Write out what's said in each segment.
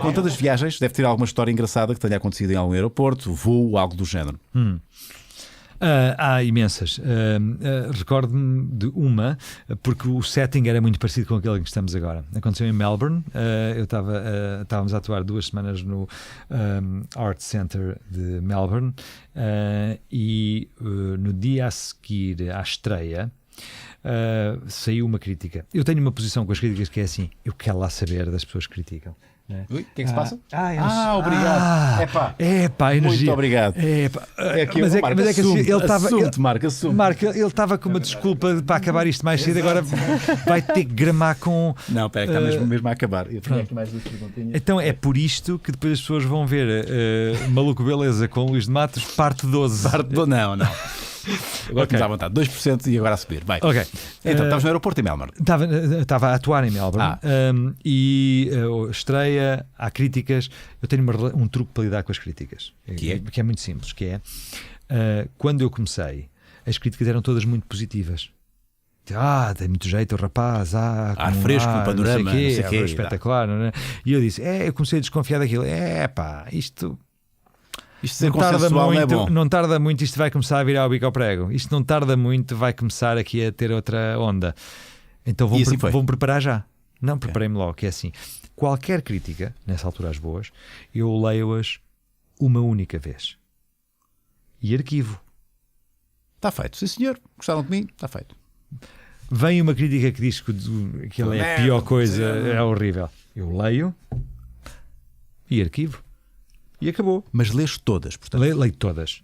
conta das viagens, deve ter alguma história engraçada que tenha acontecido em algum aeroporto, voo, algo do género. Há imensas. Recordo-me de uma, porque o setting era muito parecido com aquele em que estamos agora. Aconteceu em Melbourne. Estávamos a atuar 2 semanas no Art Center de Melbourne e no dia a seguir à estreia saiu uma crítica. Eu tenho uma posição com as críticas que é assim: eu quero lá saber das pessoas que criticam. Ui, o que é que se passa? Obrigado. Energia. Muito obrigado. Ele estava com uma desculpa para acabar isto mais cedo, agora vai ter que gramar com. Não, pera, está mesmo a acabar. Eu tenho aqui mais 2 perguntinhas. Então é por isto que depois as pessoas vão ver Maluco Beleza com Luís de Matos, parte 12. Não. Agora estamos à vontade, 2% e agora a subir. Vai. Ok. Então, estavas no aeroporto em Melbourne? Estava a atuar em Melbourne e estreia, há críticas. Eu tenho um truque para lidar com as críticas, que é muito simples, que é quando eu comecei, as críticas eram todas muito positivas. Tem muito jeito o rapaz, ar fresco, panorama, não sei quê, espetacular, não é? E eu disse, eu comecei a desconfiar daquilo. Isto ser consensual não é bom. Não tarda muito, isto vai começar a virar o bico ao prego. Isto não tarda muito, vai começar aqui a ter outra onda. Então vou-me preparar já. Não, preparei-me logo, que é assim. Qualquer crítica, nessa altura as boas, eu leio-as uma única vez. E arquivo. Está feito. Sim, senhor. Gostaram de mim? Está feito. Vem uma crítica que diz que ele é a pior coisa, é horrível. Eu leio e arquivo. E acabou. Mas lês todas, portanto. Leio todas.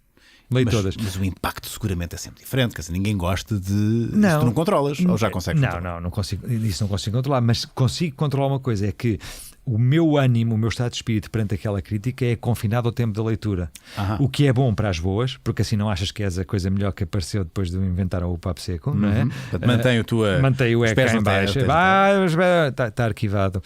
Mas o impacto seguramente é sempre diferente. Quer dizer, ninguém gosta de... Não. Tu não controlas? Ou já consegues controlar? Não consigo. Isso não consigo controlar. Mas consigo controlar uma coisa. É que o meu ânimo, o meu estado de espírito perante aquela crítica é confinado ao tempo da leitura. O que é bom para as boas, porque assim não achas que és a coisa melhor que apareceu depois de inventar o papo seco, não é? Mantém o ecrã em baixo. Está arquivado.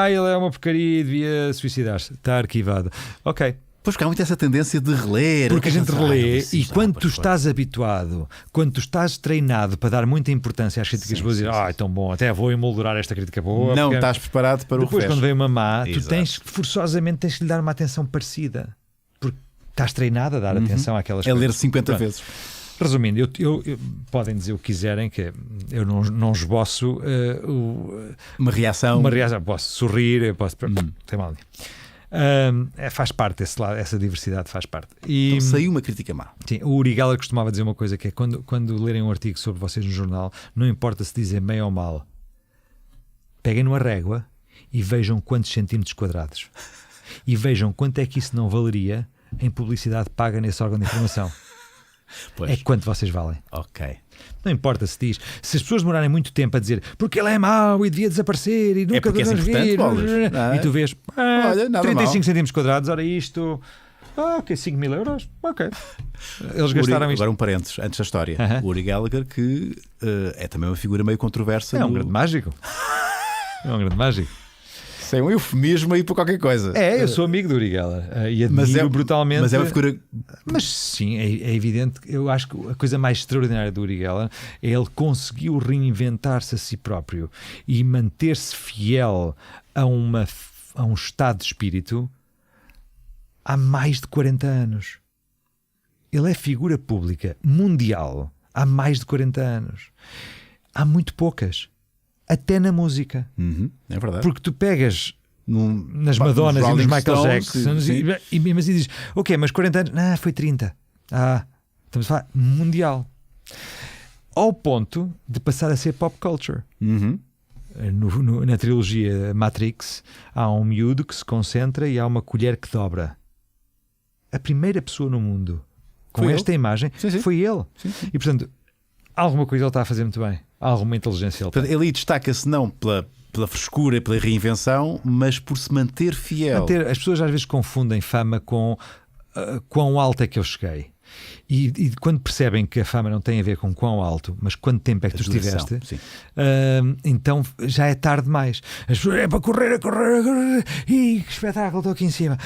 Ele é uma porcaria e devia suicidar-se. Está arquivado. Ok. Pois, porque há muito essa tendência de reler. Porque a gente relê e quando tu estás habituado, quando tu estás treinado para dar muita importância às críticas boas, dizer, tão bom, até vou emoldurar esta crítica boa. Não estás preparado para o depois, quando vem uma má, tu forçosamente tens de lhe dar uma atenção parecida. Porque estás treinado a dar atenção àquelas coisas. É ler 50 vezes. Resumindo, podem dizer o que quiserem, que eu não esboço uma reação. Posso sorrir, posso... Tem mal. Faz parte desse lado, essa diversidade faz parte. Então saiu uma crítica má. Sim, o Uri Geller costumava dizer uma coisa que é quando lerem um artigo sobre vocês no jornal, não importa se dizem bem ou mal, peguem numa régua e vejam quantos centímetros quadrados e vejam quanto é que isso não valeria em publicidade paga nesse órgão de informação. Pois. É quanto vocês valem. Ok. Não importa se diz. Se as pessoas demorarem muito tempo a dizer porque ele é mau e devia desaparecer e nunca devemos vir, e tu vês 35 centímetros quadrados, ora isto, ok, 5.000 euros, ok. Eles gastaram isto. Agora um parênteses, antes da história. O Uri Geller, que é também uma figura meio controversa. É um grande mágico. Isso é um eufemismo aí para qualquer coisa. Eu sou amigo do Uri Geller e admiro brutalmente. Mas é uma figura... Mas sim, é evidente. Eu acho que a coisa mais extraordinária do Uri Geller é ele conseguiu reinventar-se a si próprio e manter-se fiel a um estado de espírito há mais de 40 anos. Ele é figura pública mundial há mais de 40 anos. Há muito poucas. Até na música. É verdade. Porque tu pegas nas Madonas e nos Michael Jackson e mesmo assim dizes, ok, mas 40 anos, não, foi 30. Estamos a falar mundial. Ao ponto de passar a ser pop culture. Na trilogia Matrix há um miúdo que se concentra e há uma colher que dobra. A primeira pessoa no mundo com foi esta ele? imagem foi ele. Sim. E portanto, alguma coisa ele está a fazer muito bem. Alguma inteligência ele tem. Ele destaca-se não pela frescura e pela reinvenção, mas por se manter fiel. As pessoas às vezes confundem fama com quão alto é que eu cheguei. E quando percebem que a fama não tem a ver com quão alto, mas quanto tempo é que tu estiveste, então já é tarde demais. As pessoas é para correr, e que espetáculo, estou aqui em cima.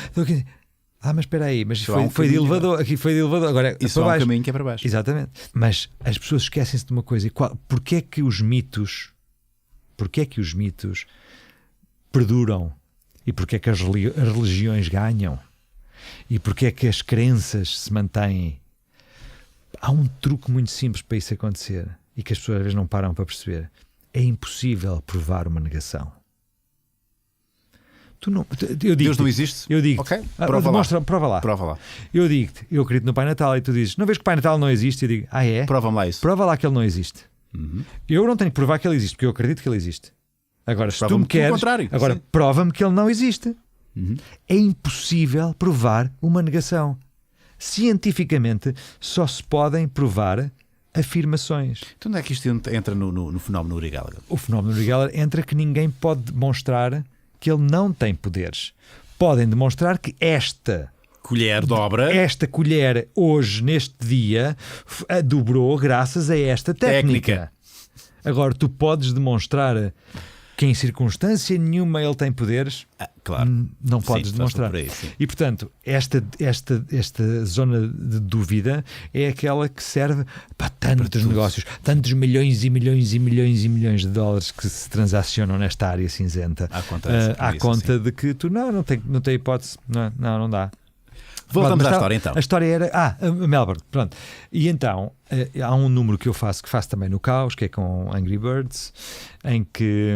Mas espera aí, mas foi de elevador. Aqui foi de elevador. Agora isso é um caminho que é para baixo. Exatamente. Mas as pessoas esquecem-se de uma coisa. Porquê é que os mitos perduram? E porque é que as religiões ganham? E porque é que as crenças se mantêm? Há um truque muito simples para isso acontecer e que as pessoas às vezes não param para perceber. É impossível provar uma negação. Deus não existe? Eu digo, okay. Prova lá. Eu digo-te, eu acredito no Pai Natal e tu dizes, não vês que o Pai Natal não existe? Eu digo, é? Prova-me lá isso. Prova lá que ele não existe. Eu não tenho que provar que ele existe, porque eu acredito que ele existe. Agora, se tu me queres, agora prova-me que ele não existe. É impossível provar uma negação. Cientificamente, só se podem provar afirmações. Então onde é que isto entra no fenómeno Uri Geller? O fenómeno Uri Geller entra que ninguém pode demonstrar que ele não tem poderes. Podem demonstrar que esta colher hoje, neste dia, dobrou graças a esta técnica. Agora, tu podes demonstrar que em circunstância nenhuma ele tem poderes? Claro. Não podes demonstrar. Aí, e, portanto, esta zona de dúvida é aquela que serve para tantos negócios, tantos milhões e milhões e milhões e milhões de dólares que se transacionam nesta área cinzenta. À conta de que tu não tem hipótese. Não dá. Voltamos à história então. A história era Melbourne, pronto. E então há um número que faço também no Caos, que é com Angry Birds, em que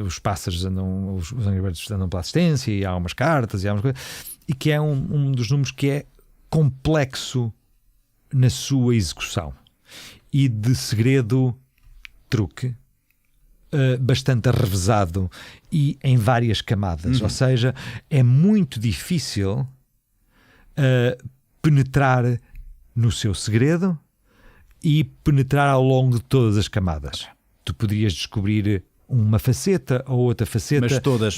os pássaros andam, os Angry Birds andam pela assistência e há umas cartas e há umas coisas, e que é um dos números que é complexo na sua execução e de segredo truque, bastante arrevesado e em várias camadas. Ou seja, é muito difícil penetrar no seu segredo e penetrar ao longo de todas as camadas. Tu poderias descobrir uma faceta ou outra faceta,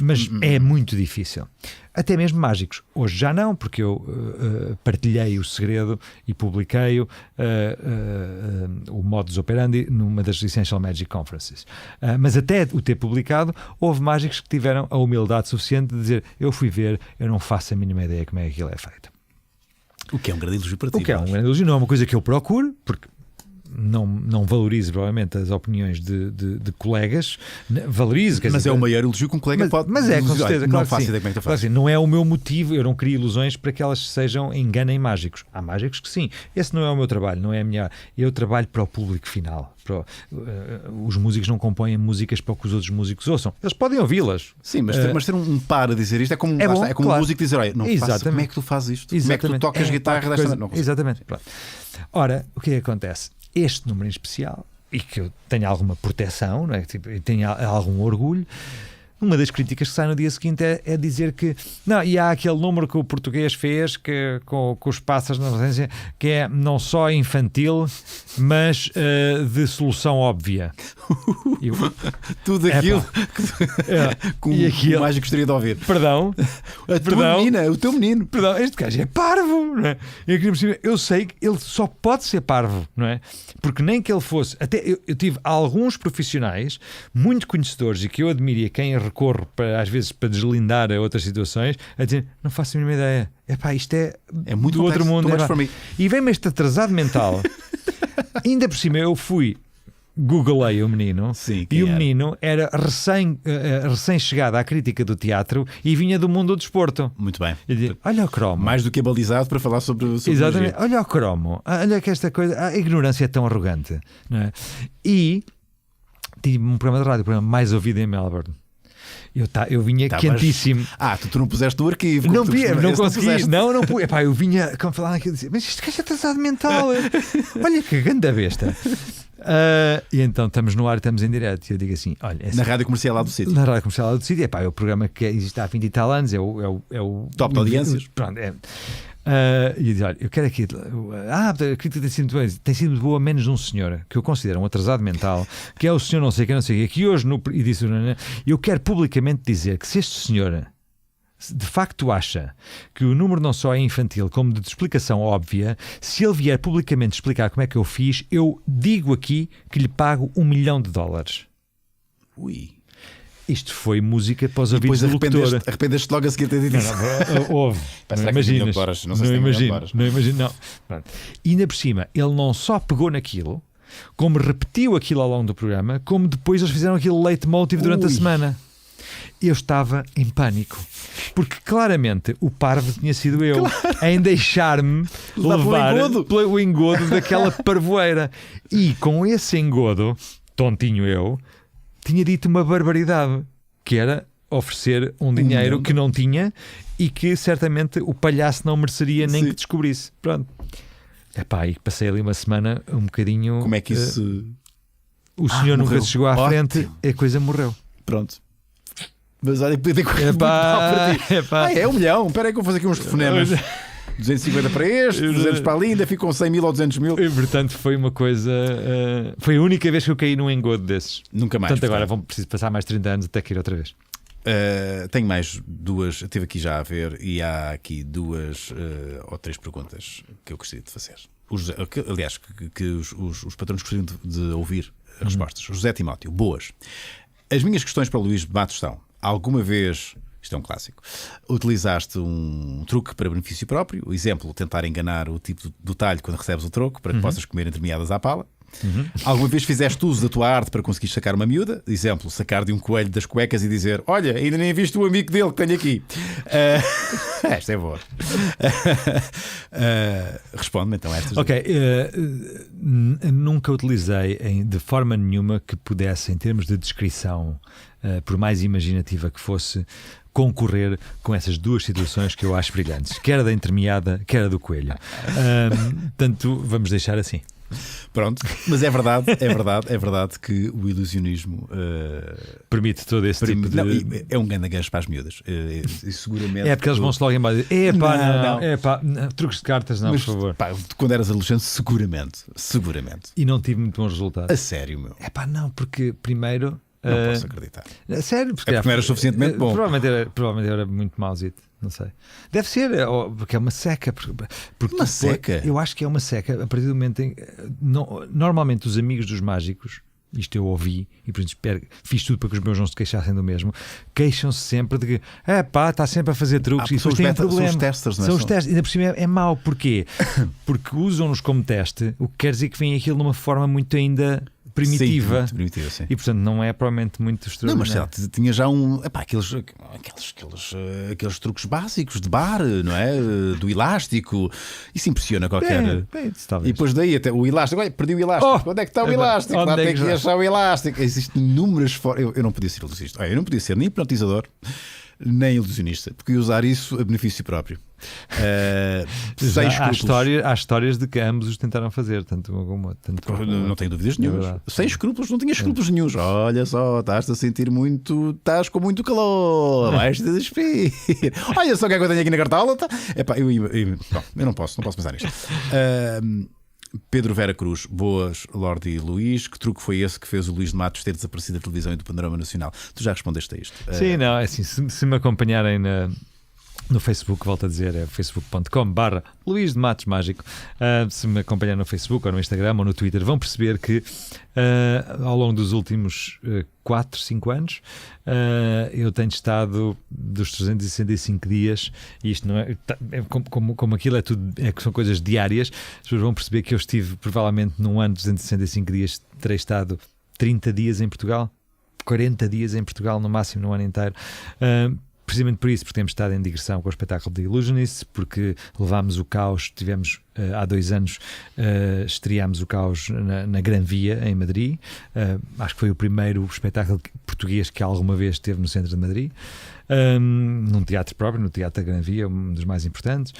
mas é muito difícil. Até mesmo mágicos. Hoje já não, porque eu partilhei o segredo e publiquei-o, o modus operandi, numa das Essential Magic Conferences. Mas até o ter publicado, houve mágicos que tiveram a humildade suficiente de dizer, eu fui ver, eu não faço a mínima ideia como é que aquilo é feito. O que é um grande elogio para ti. O que é um grande elogio, não é uma coisa que eu procuro, porque não valorizo provavelmente as opiniões de colegas, valorizo. Mas dizer, é o maior elogio que um colega pode. Mas é, com certeza. Não faço ideia como é que tu fazes. Não é o meu motivo, eu não crio ilusões para que elas sejam enganem mágicos. Há mágicos que sim. Esse não é o meu trabalho, não é a minha. Eu trabalho para o público final. Os músicos não compõem músicas para que os outros músicos ouçam. Eles podem ouvi-las. Sim, mas ter um par a dizer isto é como um músico dizer, olha, não faço, como é que tu fazes isto? Exatamente. Como é que tu tocas guitarra desta maneira? Exatamente. Pronto. Ora, o que é que acontece? Este número em especial, e que eu tenho alguma proteção, não é? E tenho algum orgulho, uma das críticas que sai no dia seguinte é dizer que não, e há aquele número que o português fez que, com os pássaros na ausência, que é não só infantil, mas de solução óbvia. Tudo aquilo que o mágico gostaria de ouvir. Perdão. O teu menino. Perdão, este gajo é parvo, não é? Eu sei que ele só pode ser parvo, não é? Porque nem que ele fosse. Até eu tive alguns profissionais muito conhecedores e que eu admiro e a quem recorro às vezes para deslindar a outras situações, a dizer, não faço a mínima ideia. Isto é muito do outro mundo. E vem-me este atrasado mental. Ainda por cima eu googlei o menino. Sim, e o menino era recém-chegado à crítica do teatro e vinha do mundo do desporto. Muito bem. Dizia, olha o cromo. Mais do que abalizado para falar sobre exatamente. Olha o cromo. Olha que esta coisa, a ignorância é tão arrogante. Não é? E tive um programa de rádio, o programa mais ouvido em Melbourne. Eu vinha quentíssimo. Tu não puseste o arquivo. Não consegui. Não pus. Eu vinha, como falar aqui, dizia, mas isto que é atrasado mental. Olha que grande besta. E então estamos no ar, estamos em direto. E eu digo assim: olha, na rádio comercial lá do sítio. Na rádio comercial lá do sítio. É o programa que existe há 20 e tal anos. É o top de audiências. Pronto, e eu digo, olha, eu quero aqui. A crítica tem sido muito boa, menos de um senhor que eu considero um atrasado mental, que é o senhor não sei o que hoje e disse, eu quero publicamente dizer que se este senhor de facto acha que o número não só é infantil como de explicação óbvia, se ele vier publicamente explicar como é que eu fiz, eu digo aqui que lhe pago $1 milhão. Ui. Isto foi música para os ouvidos do locutor. Arrependeste logo a seguir ter dito isso. Houve. Não imaginas. Não imagino. E ainda por cima, ele não só pegou naquilo, como repetiu aquilo ao longo do programa, como depois eles fizeram aquele leitmotiv durante a semana. eu estava em pânico. Porque claramente o parvo tinha sido eu em deixar-me levar pelo engodo daquela parvoeira. E com esse engodo, tontinho eu, tinha dito uma barbaridade, que era oferecer um dinheiro que não tinha e que certamente o palhaço não mereceria nem que descobrisse. Pronto. Epá, e passei ali uma semana um bocadinho... Como é que isso... O senhor nunca chegou à frente, a coisa morreu. Pronto. Mas olha, podia ter corrido para ti. É 1 milhão. Espera aí que eu vou fazer aqui uns telefonemas. 250 para este, 200 para ali, ainda ficam 100 mil ou 200 mil. E, portanto, foi uma coisa... foi a única vez que eu caí num engodo desses. Nunca mais. Portanto, agora preciso passar mais 30 anos até cair outra vez. Tenho mais 2, estive aqui já a ver, e há aqui 2 ou 3 perguntas que eu gostaria de fazer. Aliás, que os patrões gostariam de ouvir as respostas. José Timóteo, boas. As minhas questões para o Luís de Matos são: alguma vez, isto é um clássico, utilizaste um truque para benefício próprio? Exemplo, tentar enganar o tipo do talho quando recebes o troco para que possas comer entremeadas à pala? Alguma vez fizeste uso da tua arte para conseguir sacar uma miúda? Exemplo, sacar de um coelho das cuecas e dizer: olha, ainda nem viste o amigo dele que tenho aqui. Esta é boa. Responde-me então a estas. Ok, nunca utilizei de forma nenhuma que pudesse, em termos de descrição, por mais imaginativa que fosse, concorrer com essas 2 situações que eu acho brilhantes, quer a da entremeada, quer a do coelho. Portanto, vamos deixar assim. Pronto, mas é verdade que o ilusionismo permite todo esse tipo de... Não, é um grande gancho para as miúdas. E seguramente... É porque eles vão-se logo embora. Não. Truques de cartas, não, mas, por favor. Pá, quando eras adolescente, seguramente. E não tive muito bons resultados. A sério, meu? Não, porque primeiro... Não posso acreditar. Sério? Porque não eras suficientemente bom. Provavelmente era muito mauzito. Não sei. Deve ser, porque é uma seca. Porque uma seca? Eu acho que é uma seca a partir do momento em... Normalmente os amigos dos mágicos, isto eu ouvi, e por isso fiz tudo para que os meus não se queixassem do mesmo, queixam-se sempre de que está sempre a fazer truques e depois tem um problema. São os testers, não é? São os testes, ainda por cima é mau. Porquê? Porque usam-nos como teste, o que quer dizer que vem aquilo de uma forma muito ainda... primitiva. Sim, muito primitiva, sim. E portanto não é provavelmente muito extraordinário. Não, mas tinha já aqueles truques básicos de bar, não é? Do elástico. Isso impressiona qualquer. E depois daí até o elástico. Olha, perdi o elástico. Onde é que está o elástico? Lá tem que achar o elástico. Existem inúmeras formas. Eu não podia ser ilusionista. Eu não podia ser nem hipnotizador nem ilusionista, porque ia usar isso a benefício próprio. Há histórias de que ambos os tentaram fazer, tanto um como outro. Não tenho dúvidas nenhumas. Sem escrúpulos, não tinha escrúpulos nenhuns. Olha só, estás a sentir muito, estás com muito calor, vais te despir. Olha só o que é que eu tenho aqui na cartola. Eu não posso pensar nisto. Pedro Vera Cruz, boas, Lorde e Luís. Que truque foi esse que fez o Luís de Matos ter desaparecido da televisão e do panorama nacional? Tu já respondeste a isto. Sim, não, é assim, se me acompanharem no Facebook, volto a dizer, é facebook.com/Luís de Matos Mágico. Se me acompanhar no Facebook ou no Instagram ou no Twitter, vão perceber que ao longo dos últimos 4, 5 anos eu tenho estado dos 365 dias, e isto não é como aquilo é tudo, são coisas diárias. As pessoas vão perceber que eu estive provavelmente num ano de 265 dias, terei estado 30 dias em Portugal, 40 dias em Portugal no máximo no ano inteiro. Precisamente por isso, porque temos estado em digressão com o espetáculo de Illusionists, porque levámos o caos, tivemos há 2 anos, estreámos o caos na Gran Via, em Madrid. Acho que foi o primeiro espetáculo português que alguma vez esteve no centro de Madrid. Num teatro próprio, no Teatro da Gran Via, um dos mais importantes.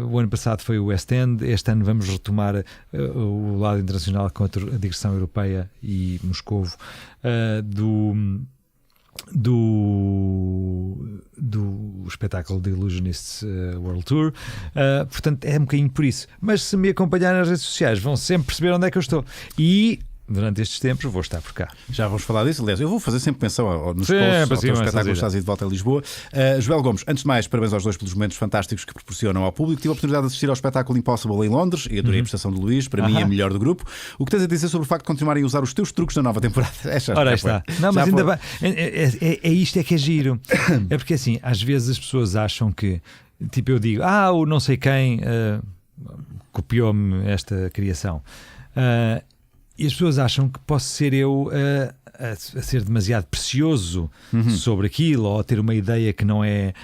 O ano passado foi o West End. Este ano vamos retomar o lado internacional com a digressão europeia e Moscovo do espetáculo de Illusionists World Tour. Portanto, é um bocadinho por isso. Mas se me acompanharem nas redes sociais, vão sempre perceber onde é que eu estou. E durante estes tempos vou estar por cá. Já vamos falar disso. Aliás, eu vou fazer sempre menção nos posts ao teu espetáculo Estás aí de volta a Lisboa. Joel Gomes, antes de mais, parabéns aos dois pelos momentos fantásticos que proporcionam ao público. Tive a oportunidade de assistir ao espetáculo Impossible em Londres e adorei a prestação de Luís. Para mim é a melhor do grupo. O que tens a dizer sobre o facto de continuarem a usar os teus truques na nova temporada? Ora, está. Não, mas ainda bem. Isto é que é giro. É porque assim, às vezes as pessoas acham que, tipo, eu digo, o não sei quem copiou-me esta criação. E as pessoas acham que posso ser eu a ser demasiado precioso sobre aquilo, ou a ter uma ideia que não é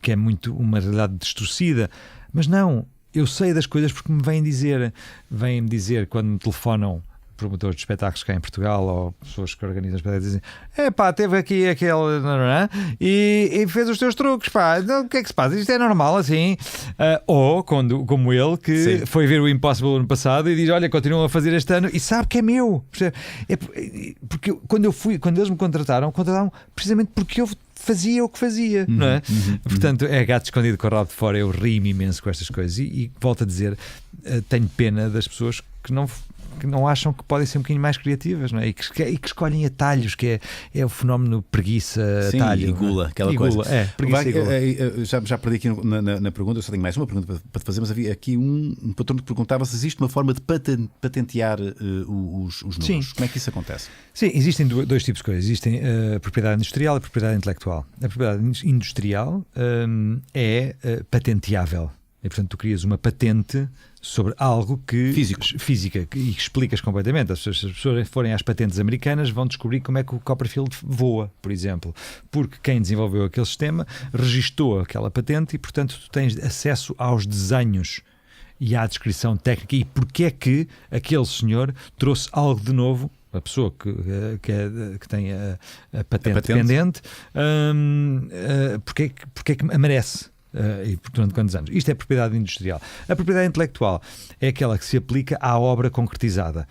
que é muito uma realidade distorcida. Mas não, eu sei das coisas porque me vêm dizer quando me telefonam promotores de espetáculos cá em Portugal, ou pessoas que organizam espetáculos, dizem: teve aqui aquele e fez os teus truques, pá, o que é que se passa? Isto é normal assim? Ou como ele, que foi ver o Impossible ano passado e diz: olha, continuam a fazer este ano, e sabe que é meu. Porque quando eles me contrataram precisamente porque eu fazia o que fazia, não é? Portanto, é gato escondido com o rabo de fora. Eu rio-me imenso com estas coisas e volto a dizer, tenho pena das pessoas que não acham que podem ser um bocadinho mais criativas, não é? E que escolhem atalhos, que é o fenómeno preguiça, atalho. E gula, aquela coisa. Preguiça e gula. Já perdi aqui na pergunta, eu só tenho mais uma pergunta para te fazer, mas havia aqui um patrão que perguntava se existe uma forma de patentear os números. Sim. Como é que isso acontece? Sim, existem dois tipos de coisas. Existem a propriedade industrial e a propriedade intelectual. A propriedade industrial é patenteável. E, portanto, tu crias uma patente sobre algo física e explicas completamente. Se as pessoas forem às patentes americanas, vão descobrir como é que o Copperfield voa, por exemplo, porque quem desenvolveu aquele sistema registou aquela patente e, portanto, tu tens acesso aos desenhos e à descrição técnica e porque é que aquele senhor trouxe algo de novo. A pessoa que tem a patente pendente, porque é que merece. E durante quantos anos? Isto é propriedade industrial. A propriedade intelectual é aquela que se aplica à obra concretizada.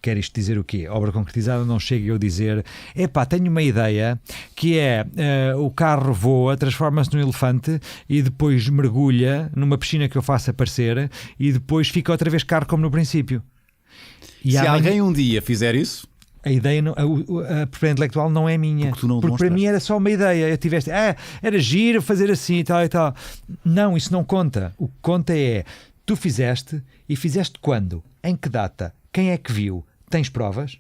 Quer isto dizer o quê? A obra concretizada não chega eu dizer: tenho uma ideia que é o carro voa, transforma-se num elefante e depois mergulha numa piscina que eu faço aparecer e depois fica outra vez carro como no princípio. Se alguém um dia fizer isso, a ideia, a propriedade intelectual não é minha. Porque para mim era só uma ideia. Eu tiveste, era giro fazer assim e tal. Não, isso não conta. O que conta é, tu fizeste e fizeste quando? Em que data? Quem é que viu? Tens provas?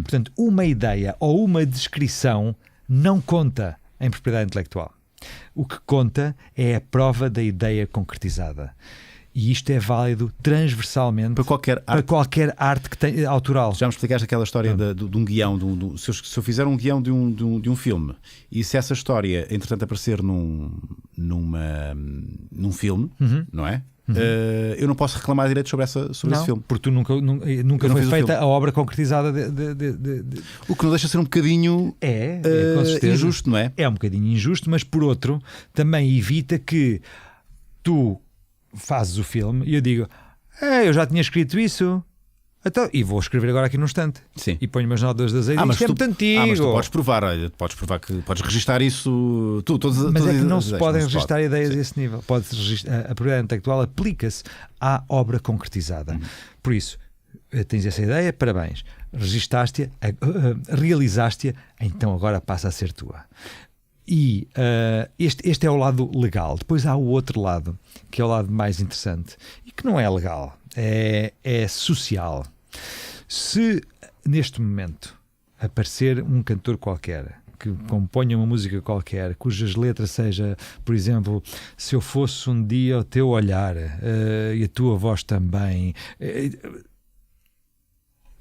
Portanto, uma ideia ou uma descrição não conta em propriedade intelectual. O que conta é a prova da ideia concretizada. E isto é válido transversalmente para qualquer arte que tem, autoral. Já me explicaste aquela história de um guião. Se eu fizer um guião de um filme e se essa história, entretanto, aparecer num filme, não é? Eu não posso reclamar direito sobre esse filme. Porque tu nunca foi feita a obra concretizada O que não deixa de ser um bocadinho com certeza, injusto, não é? É um bocadinho injusto, mas por outro também evita que tu fazes o filme e eu digo: eu já tinha escrito isso, então, e vou escrever agora aqui no instante. Sim. E ponho umas notas de azeite. Mas é muito antigo. Mas tu podes provar, podes provar que podes registar isso. Mas é que não se podem registar ideias desse nível. A propriedade intelectual aplica-se à obra concretizada. Por isso, tens essa ideia, parabéns. Registaste-a, realizaste-a, então agora passa a ser tua. E este é o lado legal. Depois há o outro lado, que é o lado mais interessante e que não é legal, é social. Se neste momento aparecer um cantor qualquer que componha uma música qualquer, cujas letras seja, por exemplo, se eu fosse um dia o teu olhar e a tua voz também,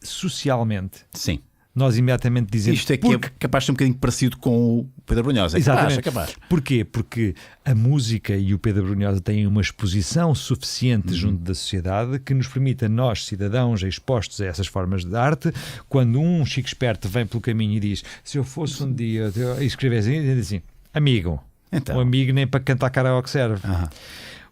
socialmente, sim, nós imediatamente dizemos... Isto é que é capaz de ser um bocadinho parecido com o Pedro Brunhosa. Exatamente. É capaz. Porquê? Porque a música e o Pedro Brunhosa têm uma exposição suficiente junto da sociedade que nos permite a nós, cidadãos expostos a essas formas de arte, quando um chico esperto vem pelo caminho e diz: se eu fosse um dia... E escrever assim, e diz assim: amigo. Então. O amigo nem para cantar karaoke serve.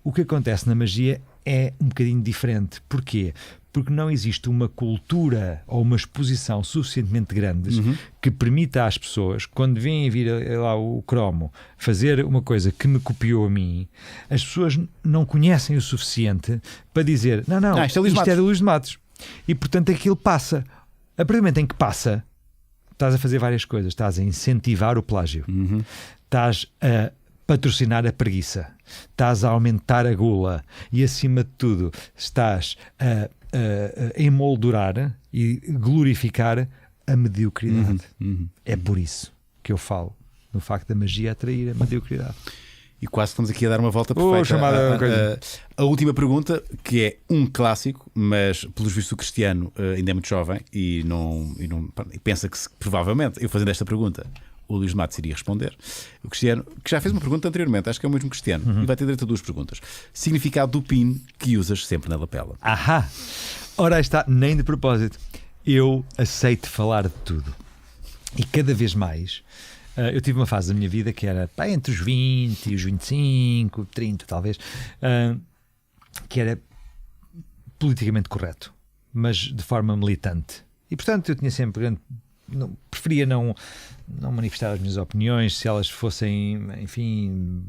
O que acontece na magia é um bocadinho diferente. Porquê? Porque não existe uma cultura ou uma exposição suficientemente grandes que permita às pessoas, quando vêm vir lá o cromo, fazer uma coisa que me copiou a mim, as pessoas não conhecem o suficiente para dizer: não, isto é do Luís de Matos. E portanto aquilo passa. A partir do momento em que passa, estás a fazer várias coisas. Estás a incentivar o plágio. Estás a patrocinar a preguiça. Estás a aumentar a gula. E acima de tudo, estás a emoldurar e glorificar a mediocridade. É por isso que eu falo no facto da magia atrair a mediocridade. E quase estamos aqui a dar uma volta perfeita. A última pergunta, que é um clássico, mas pelos vistos o Cristiano ainda é muito jovem e pensa que provavelmente, eu fazendo esta pergunta, o Luís de Matos iria responder. O Cristiano, que já fez uma pergunta anteriormente, acho que é o mesmo Cristiano, e vai ter direito a 2 perguntas. Significado do PIN que usas sempre na lapela. Ahá! Ora, aí está, nem de propósito. Eu aceito falar de tudo. E cada vez mais... eu tive uma fase da minha vida que era entre os 20 e os 25, 30 talvez, que era politicamente correto, mas de forma militante. E portanto eu tinha sempre... preferia não manifestar as minhas opiniões se elas fossem, enfim,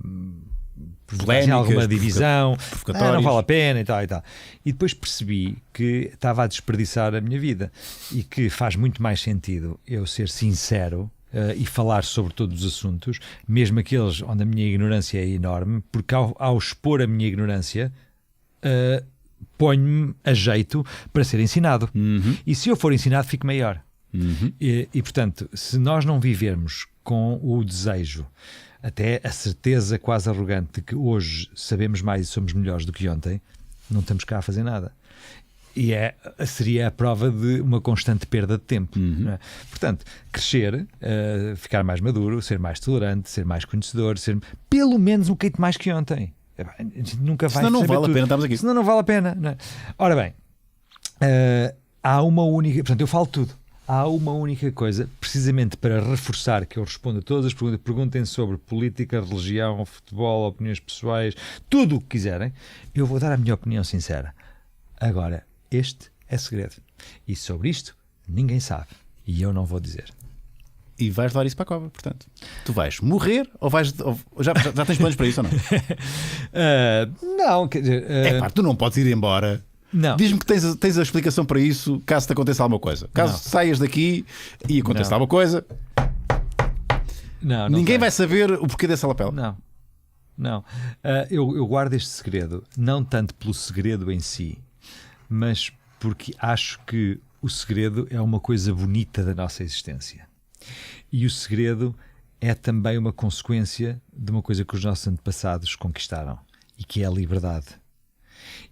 provocassem alguma divisão, não vale a pena e tal e tal. E depois percebi que estava a desperdiçar a minha vida e que faz muito mais sentido eu ser sincero e falar sobre todos os assuntos, mesmo aqueles onde a minha ignorância é enorme, porque ao expor a minha ignorância ponho-me a jeito para ser ensinado. E se eu for ensinado, fico maior. E portanto, se nós não vivermos com o desejo, até a certeza quase arrogante de que hoje sabemos mais e somos melhores do que ontem, não estamos cá a fazer nada. E seria a prova de uma constante perda de tempo. Não é? Portanto, crescer, ficar mais maduro, ser mais tolerante, ser mais conhecedor, ser pelo menos um bocadinho mais que ontem. A gente nunca vai Senão não vale tudo. a pena, estamos aqui. Senão não vale a pena. Não é? Ora bem, há uma única... Portanto, eu falo tudo. Há uma única coisa, precisamente para reforçar que eu respondo a todas as perguntas. Perguntem sobre política, religião, futebol, opiniões pessoais, tudo o que quiserem. Eu vou dar a minha opinião sincera. Agora, este é segredo. E sobre isto, ninguém sabe. E eu não vou dizer. E vais levar isso para a cova, portanto. Tu vais morrer ou vais... já tens planos para isso ou não? Não, quer dizer... Pá, tu não podes ir embora... Não. Diz-me que tens a explicação para isso caso te aconteça alguma coisa. Caso saias daqui e aconteça alguma coisa, ninguém vai saber o porquê dessa lapela. Não. Eu guardo este segredo, não tanto pelo segredo em si, mas porque acho que o segredo é uma coisa bonita da nossa existência. E o segredo é também uma consequência de uma coisa que os nossos antepassados conquistaram, e que é a liberdade.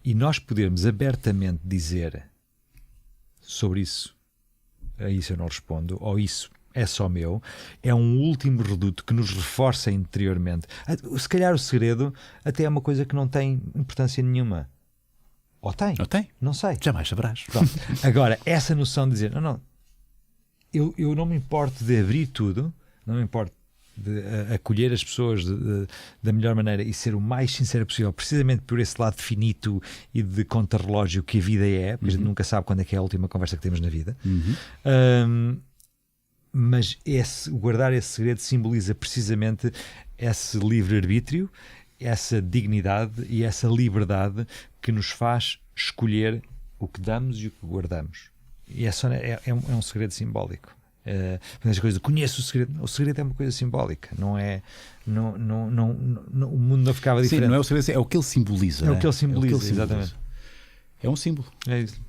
E nós podermos abertamente dizer sobre isso, a isso eu não respondo, ou isso é só meu, é um último reduto que nos reforça interiormente. Se calhar o segredo até é uma coisa que não tem importância nenhuma. Ou tem? Não sei. Jamais saberás. Agora, essa noção de dizer, eu não me importo de abrir tudo, não me importo de acolher as pessoas da melhor maneira e ser o mais sincero possível, precisamente por esse lado finito e de contra-relógio que a vida é, porque a gente nunca sabe quando é que é a última conversa que temos na vida. Mas guardar esse segredo simboliza precisamente esse livre-arbítrio, essa dignidade e essa liberdade que nos faz escolher o que damos e o que guardamos. E é um segredo simbólico. As coisas, conheço o segredo é uma coisa simbólica, não é? O mundo não ficava diferente. Sim, não é o segredo, é o que ele simboliza. O que ele simboliza, exatamente. É um símbolo. É isso.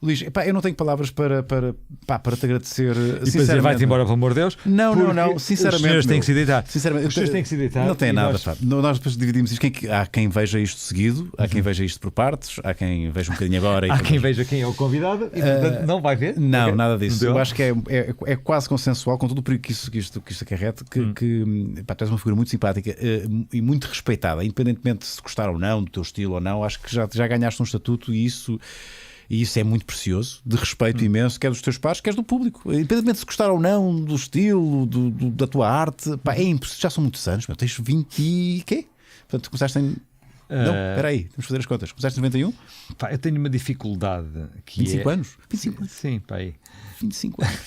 Luís, eu não tenho palavras para te agradecer. E depois vai-te embora, pelo amor de Deus. Não, sinceramente. Os senhores têm que se deitar. Sinceramente, os senhores têm que se deitar. Não tem nada. Nós depois dividimos isto. Há quem veja isto seguido, há quem veja isto por partes, há quem veja um bocadinho agora. Há quem veja quem é o convidado e portanto não vai ver. Não, okay. Nada disso. Eu acho que é quase consensual, com tudo o perigo que isto acarreta, que tu és uma figura muito simpática e muito respeitada, independentemente de se gostar ou não, do teu estilo ou não. Acho que já ganhaste um estatuto e isso é muito precioso, de respeito imenso, quer dos teus pares, quer do público. Independentemente de se gostar ou não do estilo, da tua arte. Já são muitos anos, tens 20 e quê? Portanto, começaste em... Não, espera aí, temos que fazer as contas. Começaste em 91? Eu tenho uma dificuldade que 25 anos? 25 anos? Sim, aí. 25 anos.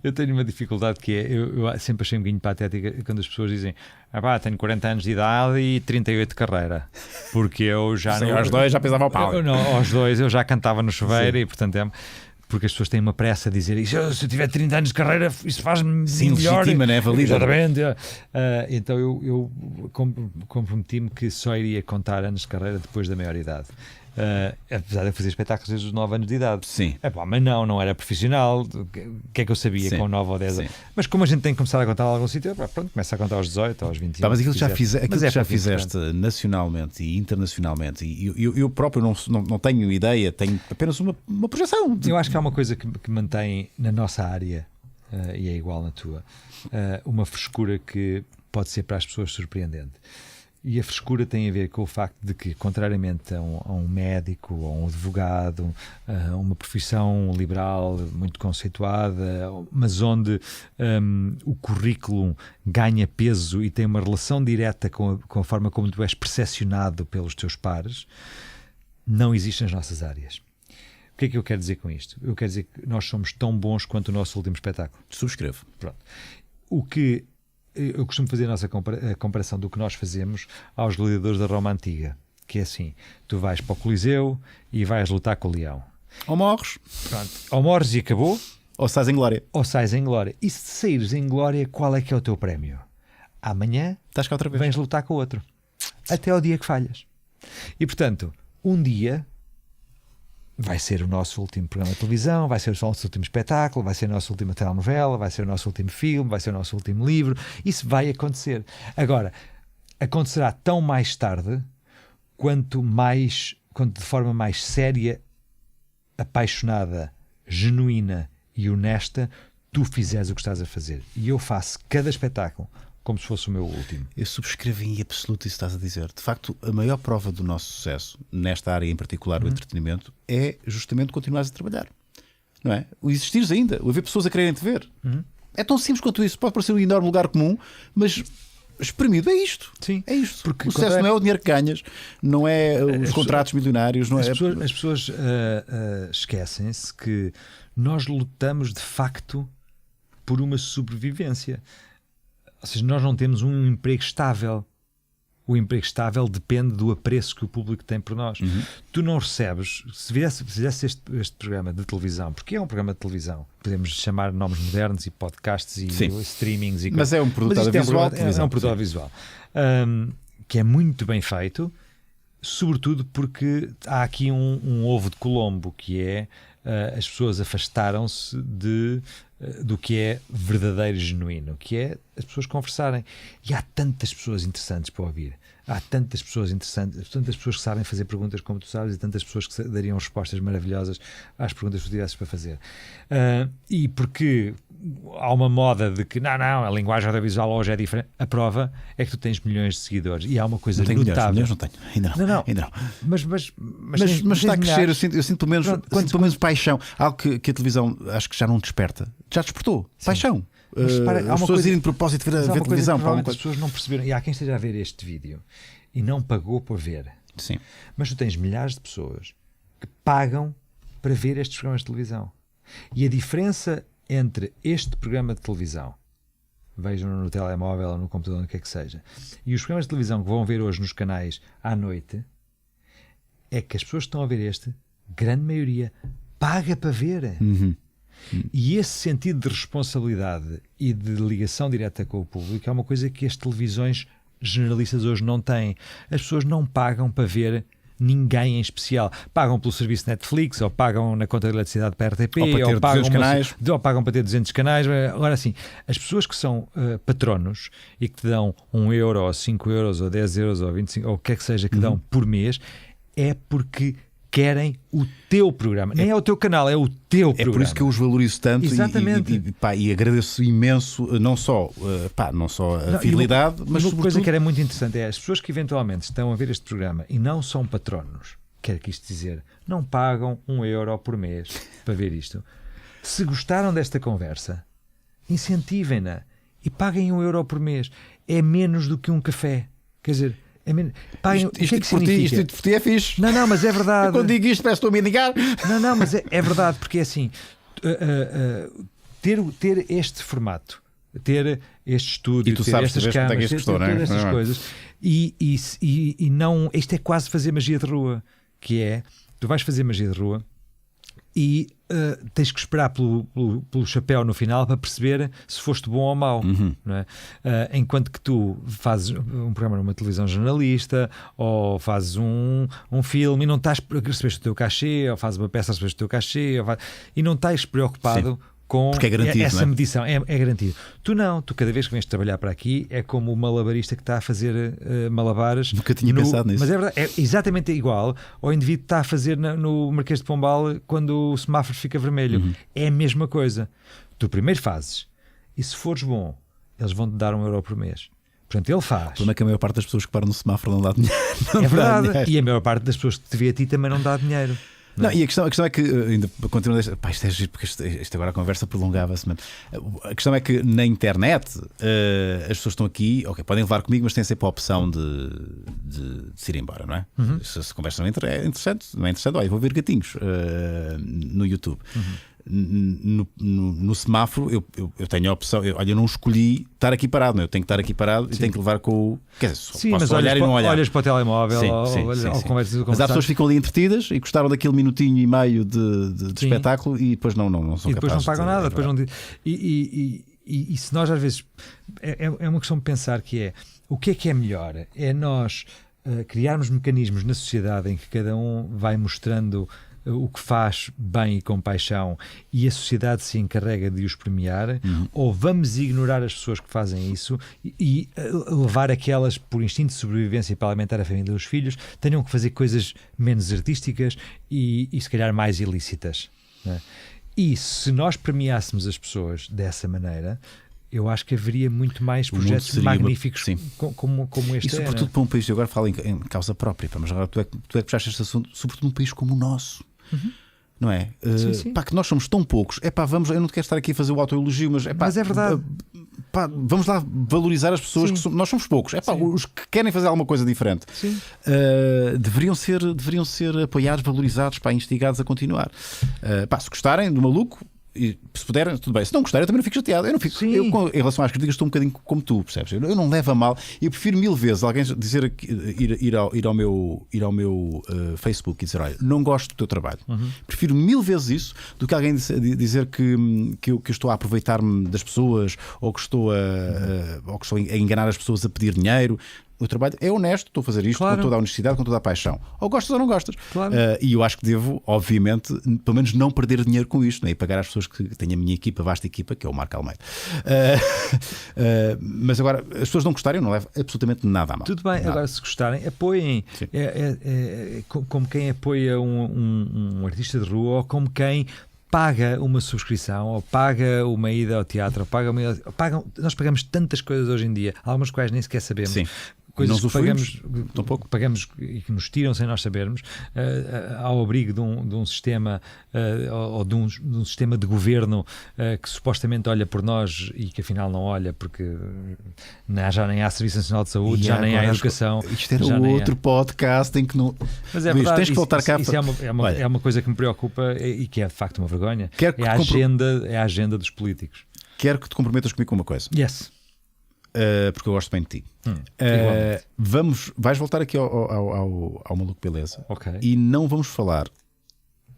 Eu tenho uma dificuldade que é, eu sempre achei um bocadinho patética quando as pessoas dizem tenho 40 anos de idade e 38 de carreira, porque eu já não... Aos dois já pesava o pau. Aos dois eu já cantava no chuveiro. Sim. E portanto porque as pessoas têm uma pressa a dizer se eu tiver 30 anos de carreira isso faz-me melhor. Legitima, não é? Valida. Exatamente. Então eu comprometi-me que só iria contar anos de carreira depois da maioridade. apesar de eu fazer espetáculos desde os 9 anos de idade. Sim. Mas não era profissional. O que é que eu sabia com 9 ou 10 anos? Mas como a gente tem que começar a contar em algum sítio, pronto, começa a contar aos 18, aos 21. Mas aquilo que já fizeste nacionalmente e internacionalmente, e eu próprio não tenho ideia, tenho apenas uma projeção. Eu acho que há uma coisa que mantém na nossa área, e é igual na tua, uma frescura que pode ser para as pessoas surpreendente. E a frescura tem a ver com o facto de que, contrariamente a um médico, ou um advogado, a uma profissão liberal muito conceituada, mas onde o currículo ganha peso e tem uma relação direta com a forma como tu és percepcionado pelos teus pares, não existe nas nossas áreas. O que é que eu quero dizer com isto? Eu quero dizer que nós somos tão bons quanto o nosso último espetáculo. Subscrevo. Pronto. O que eu costumo fazer a nossa comparação do que nós fazemos aos gladiadores da Roma Antiga, que é assim: tu vais para o Coliseu e vais lutar com o leão. Ou morres. Pronto. Ou morres e acabou. Ou sais em glória. E se saíres em glória, qual é que é o teu prémio? Amanhã estás cá outra vez. Vens lutar com o outro. Até ao dia que falhas. E portanto, um dia vai ser o nosso último programa de televisão, vai ser o nosso último espetáculo, vai ser a nossa última telenovela, vai ser o nosso último filme, vai ser o nosso último livro. Isso vai acontecer. Agora, acontecerá tão mais tarde quanto de forma mais séria, apaixonada, genuína e honesta tu fizeres o que estás a fazer. E eu faço cada espetáculo como se fosse o meu último. Eu subscrevo em absoluto isso que estás a dizer. De facto, a maior prova do nosso sucesso, nesta área em particular, o entretenimento, é justamente continuares a trabalhar. Não é? O existires ainda, o haver pessoas a quererem te ver. É tão simples quanto isso. Pode parecer um enorme lugar comum, mas exprimido é isto. Sim. É isto. Porque o sucesso não é o dinheiro que ganhas, não é os contratos milionários. Não as pessoas esquecem-se que nós lutamos de facto por uma sobrevivência. Ou seja, nós não temos um emprego estável. O emprego estável depende do apreço que o público tem por nós. Tu não recebes, se fizesse este programa de televisão, porque é um programa de televisão, podemos chamar nomes modernos e podcasts e streamings. Mas é um produto audiovisual. É um produto audiovisual que é muito bem feito, sobretudo porque há aqui um ovo de Colombo, que é as pessoas afastaram-se do que é verdadeiro e genuíno, que é as pessoas conversarem. E há tantas pessoas interessantes para ouvir. Há tantas pessoas interessantes, tantas pessoas que sabem fazer perguntas como tu sabes, e tantas pessoas que dariam respostas maravilhosas às perguntas que tu tivesses para fazer. E porque há uma moda de que não, a linguagem audiovisual hoje é diferente. A prova é que tu tens milhões de seguidores e há uma coisa notável. Milhões não tenho, ainda não. Mas está a crescer. Eu sinto pelo menos paixão. Algo que a televisão acho que já não desperta. Já despertou. Sim. Paixão. As pessoas irem de propósito ver televisão. As pessoas não perceberam. E há quem esteja a ver este vídeo e não pagou para ver. Sim. Mas tu tens milhares de pessoas que pagam para ver estes programas de televisão. E a diferença entre este programa de televisão, vejam no telemóvel ou no computador, no que é que seja, e os programas de televisão que vão ver hoje nos canais à noite, é que as pessoas que estão a ver grande maioria, paga para ver. E esse sentido de responsabilidade e de ligação direta com o público é uma coisa que as televisões generalistas hoje não têm. As pessoas não pagam para ver ninguém em especial. Pagam pelo serviço Netflix, ou pagam na conta de eletricidade para a RTP, ou pagam para ter 200 canais. Agora sim, as pessoas que são patronos e que te dão 1 euro, ou 5 euros, ou 10 euros, ou 25, ou o que é que seja que dão por mês, é porque querem o teu programa. Nem é o teu canal, é o teu programa. É por isso que eu os valorizo tanto. Exatamente. E agradeço imenso, não só a fidelidade, mas uma coisa que era muito interessante é as pessoas que eventualmente estão a ver este programa e não são patronos, quer que isto dizer, não pagam 1 euro por mês para ver isto. Se gostaram desta conversa, incentivem-na e paguem 1 euro por mês. É menos do que um café. Quer dizer, isto por ti é fixe. Não, mas é verdade. Quando digo isto, parece que estou a me indicar. Não, mas é verdade, porque é assim, ter este formato, ter este estúdio, ter estas câmaras, ter estas coisas, e não, isto é quase fazer magia de rua, que é, tu vais fazer magia de rua e tens que esperar pelo chapéu no final para perceber se foste bom ou mau, não é? Enquanto que tu fazes um programa numa televisão jornalista ou fazes um filme e não estás a receber o teu cachê, ou fazes uma peça a receber o teu cachê, e não estás preocupado com porque é garantido, essa não é? medição. É garantido. Tu não, tu cada vez que vens trabalhar para aqui é como o malabarista que está a fazer malabares. Nunca tinha pensado nisso. Mas é verdade, é exatamente igual ao indivíduo que está a fazer no Marquês de Pombal quando o semáforo fica vermelho. É a mesma coisa. Tu primeiro fazes e se fores bom, eles vão-te dar €1 por mês. Portanto, ele faz. O problema é que a maior parte das pessoas que param no semáforo não dá dinheiro. É verdade. E a maior parte das pessoas que te vê a ti também não dá dinheiro. Não, e a questão é que ainda continua isto é giro, porque isto agora a conversa prolongava-se, mas a questão é que na internet as pessoas estão aqui, ok, podem levar comigo, mas têm sempre a opção de se ir embora, não é? Se a conversa não é interessante, olha, vou ver gatinhos no YouTube. No semáforo eu tenho a opção, olha, eu não escolhi estar aqui parado, não? Eu tenho que estar aqui parado e tenho que levar com o. Quer dizer, sim, posso mas olhar e não olhar. olhas para o telemóvel sim, ou conversas. Mas há pessoas que ficam ali entretidas e gostaram daquele minutinho e meio de espetáculo e depois não são e depois capazes não pagam nada. Depois não, e se nós às vezes. É uma questão de pensar que é o que é melhor? É nós criarmos mecanismos na sociedade em que cada um vai mostrando o que faz bem e com paixão e a sociedade se encarrega de os premiar, ou vamos ignorar as pessoas que fazem isso e levar aquelas por instinto de sobrevivência para alimentar a família dos filhos, tenham que fazer coisas menos artísticas e se calhar mais ilícitas, não é? E se nós premiássemos as pessoas dessa maneira, eu acho que haveria muito mais projetos magníficos como este. E sobretudo para um país, eu agora falo em causa própria, mas agora tu é que puxaste este assunto, sobretudo num país como o nosso. Não é? Sim. Pá, que nós somos tão poucos. Eu não quero estar aqui a fazer o autoelogio, mas é verdade. Vamos lá valorizar as pessoas que nós somos poucos. Os que querem fazer alguma coisa diferente deveriam ser apoiados, valorizados, instigados a continuar. Se gostarem do maluco, e se puderem, tudo bem. Se não gostarem, eu também não fico chateado. Eu não fico, em relação às críticas, estou um bocadinho como tu, percebes? Eu não levo a mal. Eu prefiro 1000 vezes alguém dizer ir ao meu Facebook e dizer: olha, não gosto do teu trabalho. Prefiro 1000 vezes isso do que alguém dizer que eu estou a aproveitar-me das pessoas ou que estou a enganar as pessoas a pedir dinheiro. O trabalho é honesto, estou a fazer isto com toda a honestidade, com toda a paixão. Ou gostas ou não gostas. E eu acho que devo, obviamente, pelo menos não perder dinheiro com isto, e pagar às pessoas que têm a minha equipa, a vasta equipa, que é o Marco Almeida. Mas agora, as pessoas não gostarem, eu não levo absolutamente nada a mal. Tudo bem, nada. Agora se gostarem, apoiem. Como quem apoia um artista de rua ou como quem paga uma subscrição ou paga uma ida ao teatro, nós pagamos tantas coisas hoje em dia, algumas quais nem sequer sabemos. Sim. Coisas que pagamos e que nos tiram sem nós sabermos, ao abrigo de um sistema ou de um sistema de governo que supostamente olha por nós e que afinal não olha, porque já nem há Serviço Nacional de Saúde, já nem há educação. Isto era outro podcast em que não. Mas é Luís, verdade, tens que voltar cá. Isso é uma coisa que me preocupa e que é de facto uma vergonha. É a agenda dos políticos. Quero que te comprometas comigo com uma coisa. Yes. Porque eu gosto bem de ti. Vais voltar aqui ao Maluco Beleza, e não vamos falar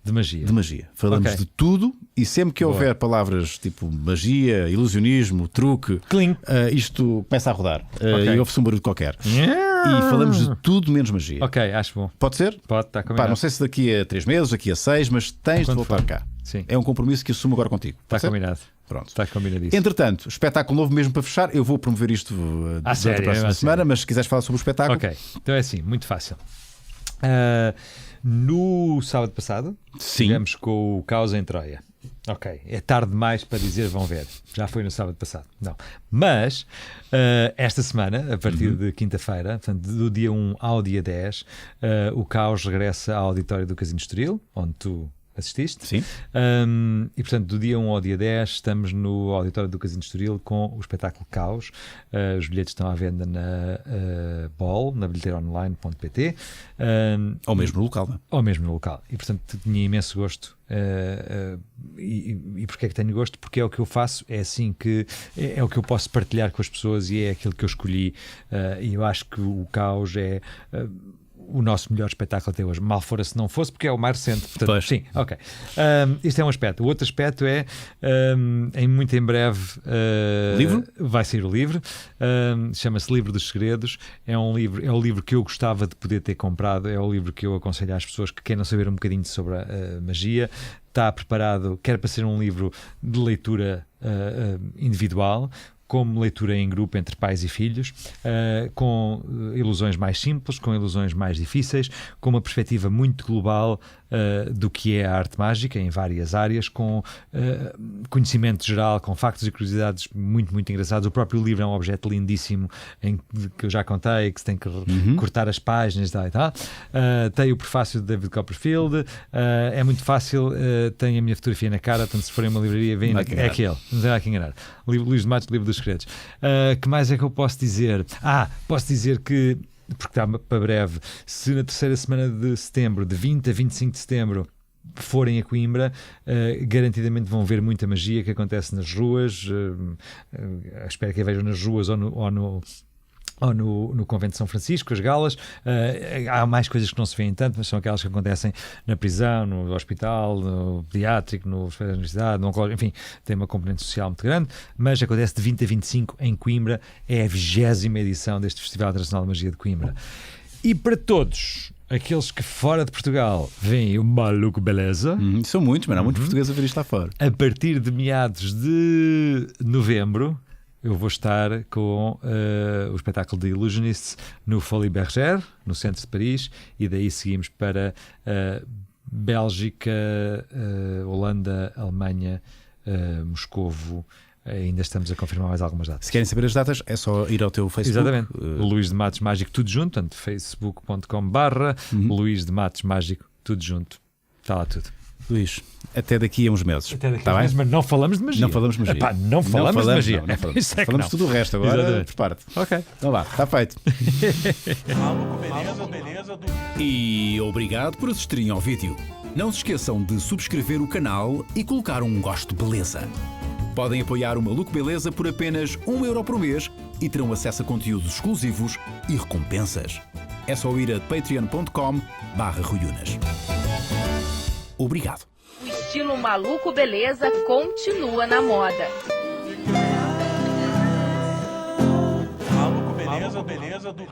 de magia. Falamos de tudo, e sempre que houver palavras tipo magia, ilusionismo, truque, isto começa a rodar e ouve-se um barulho qualquer. E falamos de tudo menos magia. Ok, acho bom. Pode ser? Pode, está combinado. Não sei se daqui a 3 meses, daqui a 6, mas tens de voltar cá. Sim. É um compromisso que assumo agora contigo. Está combinado. Pronto. Está combinadíssimo. Entretanto, espetáculo novo mesmo para fechar. Eu vou promover isto durante a próxima semana, mas se quiseres falar sobre o espetáculo. Ok, então é assim, muito fácil. No sábado passado, estivemos com o Caos em Troia. Ok, é tarde demais para dizer vão ver. Já foi no sábado passado. Não. Mas, esta semana, a partir de quinta-feira, portanto, do dia 1 ao dia 10, o Caos regressa ao auditório do Casino Estoril, onde tu assististe. Sim. E portanto, do dia 1 ao dia 10 estamos no auditório do Casino Estoril com o espetáculo Caos. Os bilhetes estão à venda na BOL, na bilheteiraonline.pt. Ou mesmo no local, não é? Ou mesmo no local. E portanto tinha imenso gosto. E porquê é que tenho gosto? Porque é o que eu faço, é assim que é o que eu posso partilhar com as pessoas e é aquilo que eu escolhi. E eu acho que o Caos é o nosso melhor espetáculo até hoje. Mal fora se não fosse, porque é o mais recente. Portanto, Pois. sim, ok. Isto é um aspecto. O outro aspecto é, muito em breve, Livro? vai sair o livro. Chama-se Livro dos Segredos. É o livro que eu gostava de poder ter comprado. É o livro que eu aconselho às pessoas que queiram saber um bocadinho sobre a magia. Está preparado, quer para ser um livro de leitura individual, como leitura em grupo entre pais e filhos, com ilusões mais simples, com ilusões mais difíceis, com uma perspectiva muito global do que é a arte mágica em várias áreas, com conhecimento geral, com factos e curiosidades muito, muito engraçados. O próprio livro é um objeto lindíssimo que eu já contei, que se tem que cortar as páginas e tal. Tem o prefácio de David Copperfield, é muito fácil, tem a minha fotografia na cara, tanto se forem uma livraria, vem, é aquele, não tem lá que enganar. Luís de Matos, Livro dos Segredos. Que mais é que eu posso dizer? Posso dizer que, porque está para breve, se na terceira semana de setembro, de 20 a 25 de setembro, forem a Coimbra, garantidamente vão ver muita magia que acontece nas ruas. Espero que a vejam nas ruas ou no Convento de São Francisco, as galas. Há mais coisas que não se vêem tanto, mas são aquelas que acontecem na prisão, no hospital, no pediátrico, no hospital da universidade, no oncológico, enfim, tem uma componente social muito grande, mas acontece de 20 a 25 em Coimbra. É a 20ª edição deste Festival Internacional de Magia de Coimbra. E para todos aqueles que fora de Portugal veem o Maluco Beleza, São muitos, mas há muitos portugueses a ver isto lá fora. a partir de meados de novembro, eu vou estar com o espetáculo de Illusionists no Folies Bergère, no centro de Paris, e daí seguimos para Bélgica, Holanda, Alemanha, Moscovo. Ainda estamos a confirmar mais algumas datas. Se querem saber as datas, é só ir ao teu Facebook. Exatamente. Luís de Matos Mágico, tudo junto, portanto, facebook.com/Luís de Matos Mágico, tudo junto. Está lá tudo. Luís, até daqui a uns meses. Até daqui Tá bem? mas não falamos de magia. Não falamos de magia. Epá, não falamos de magia. Não falamos. Isso é que Falamos não. tudo o resto agora. Exatamente. Prepara-te. Ok. Então lá, está feito. E obrigado por assistirem ao vídeo. Não se esqueçam de subscrever o canal e colocar um gosto beleza. Podem apoiar o Maluco Beleza por apenas €1 por mês e terão acesso a conteúdos exclusivos e recompensas. É só ir a patreon.com/ruiunas. Obrigado. O estilo Maluco Beleza continua na moda. Beleza do